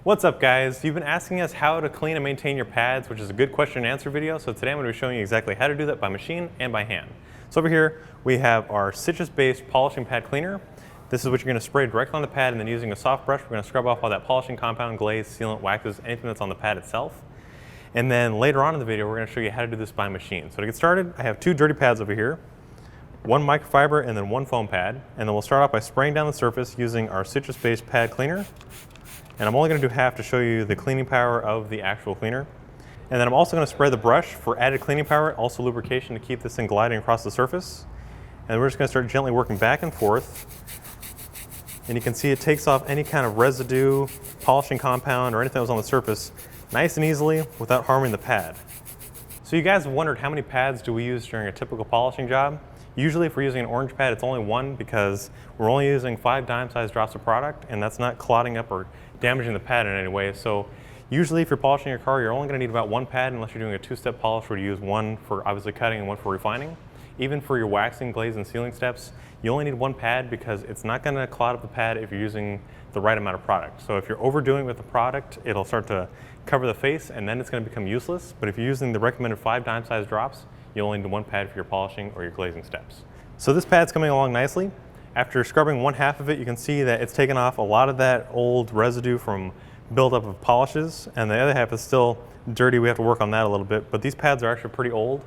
What's up guys? You've been asking us how to clean and maintain your pads, which is a good question and answer video. So today I'm going to be showing you exactly how to do that by machine and by hand. So over here we have our citrus-based polishing pad cleaner. This is what you're going to spray directly on the pad, and then using a soft brush we're going to scrub off all that polishing compound, glaze, sealant, waxes, anything that's on the pad itself. And then later on in the video we're going to show you how to do this by machine. So to get started, I have two dirty pads over here, one microfiber and then one foam pad. And then we'll start off by spraying down the surface using our citrus-based pad cleaner. And I'm only going to do half to show you the cleaning power of the actual cleaner. And then I'm also going to spray the brush for added cleaning power, also lubrication to keep this thing gliding across the surface. And we're just going to start gently working back and forth. And you can see it takes off any kind of residue, polishing compound, or anything that was on the surface nice and easily without harming the pad. So you guys have wondered how many pads do we use during a typical polishing job? Usually if we're using an orange pad, it's only one because we're only using 5 dime-sized drops of product, and that's not clotting up or damaging the pad in any way. So usually if you're polishing your car, you're only going to need about one pad unless you're doing a 2-step polish where you use one for obviously cutting and one for refining. Even for your waxing, glaze, and sealing steps, you only need one pad because it's not going to clot up the pad if you're using the right amount of product. So if you're overdoing it with the product, it'll start to cover the face and then it's going to become useless. But if you're using the recommended 5 dime-sized drops, you only need one pad for your polishing or your glazing steps. So this pad's coming along nicely. After scrubbing one half of it, you can see that it's taken off a lot of that old residue from buildup of polishes, and the other half is still dirty. We have to work on that a little bit, but these pads are actually pretty old.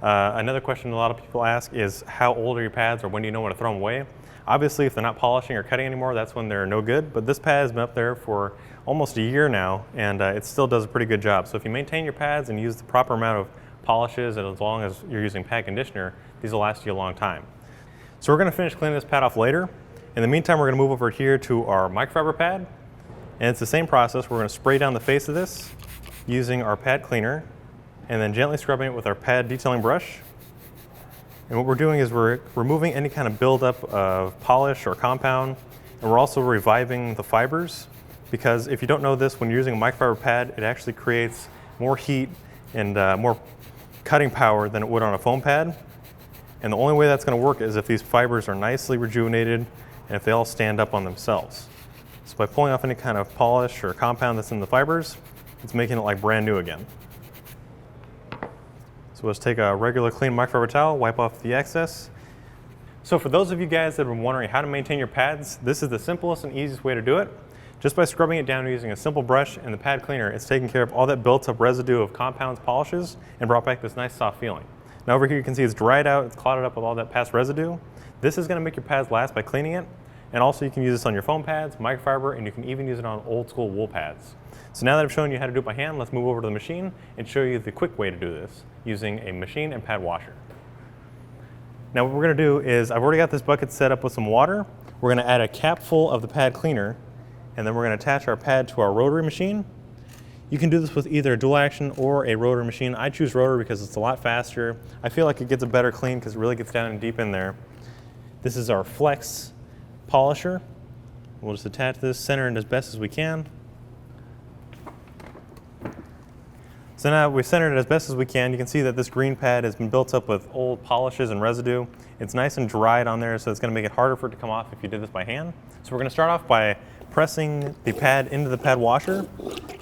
Another question a lot of people ask is how old are your pads, or when do you know when to throw them away? Obviously, if they're not polishing or cutting anymore, that's when they're no good, but this pad has been up there for almost a year now, and it still does a pretty good job. So if you maintain your pads and use the proper amount of polishes, and as long as you're using pad conditioner, these will last you a long time. So we're going to finish cleaning this pad off later. In the meantime, we're going to move over here to our microfiber pad, and it's the same process. We're going to spray down the face of this using our pad cleaner and then gently scrubbing it with our pad detailing brush. And what we're doing is we're removing any kind of buildup of polish or compound, and we're also reviving the fibers, because if you don't know this, when you're using a microfiber pad, it actually creates more heat and more cutting power than it would on a foam pad. And the only way that's going to work is if these fibers are nicely rejuvenated and if they all stand up on themselves. So by pulling off any kind of polish or compound that's in the fibers, it's making it like brand new again. So let's take a regular clean microfiber towel, wipe off the excess. So for those of you guys that have been wondering how to maintain your pads, this is the simplest and easiest way to do it. Just by scrubbing it down using a simple brush and the pad cleaner, it's taking care of all that built up residue of compounds, polishes, and brought back this nice soft feeling. Now over here you can see it's dried out, it's clotted up with all that past residue. This is going to make your pads last by cleaning it, and also you can use this on your foam pads, microfiber, and you can even use it on old school wool pads. So now that I've shown you how to do it by hand, let's move over to the machine and show you the quick way to do this using a machine and pad washer. Now what we're going to do is, I've already got this bucket set up with some water. We're going to add a cap full of the pad cleaner, and then we're going to attach our pad to our rotary machine. You can do this with either a dual action or a rotary machine. I choose rotary because it's a lot faster. I feel like it gets a better clean because it really gets down and deep in there. This is our flex polisher. We'll just attach this, center it as best as we can. So now we've centered it as best as we can. You can see that this green pad has been built up with old polishes and residue. It's nice and dried on there, so it's going to make it harder for it to come off if you did this by hand. So we're going to start off by pressing the pad into the pad washer,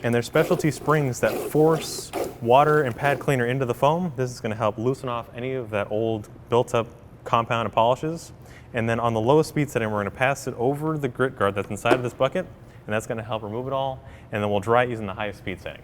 and there's specialty springs that force water and pad cleaner into the foam. This is going to help loosen off any of that old built up compound and polishes. And then on the lowest speed setting, we're going to pass it over the grit guard that's inside of this bucket, and that's going to help remove it all, and then we'll dry it using the highest speed setting.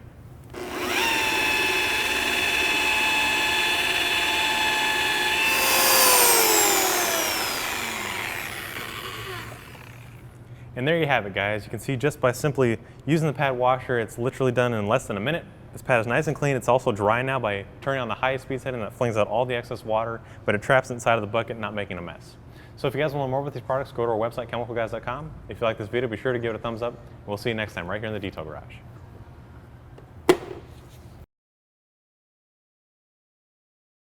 And there you have it, guys. You can see just by simply using the pad washer, it's literally done in less than a minute. This pad is nice and clean. It's also dry now by turning on the highest speed setting. That flings out all the excess water, but it traps it inside of the bucket, not making a mess. So if you guys want to learn more about these products, go to our website, chemicalguys.com. If you like this video, be sure to give it a thumbs up. We'll see you next time right here in the Detail Garage.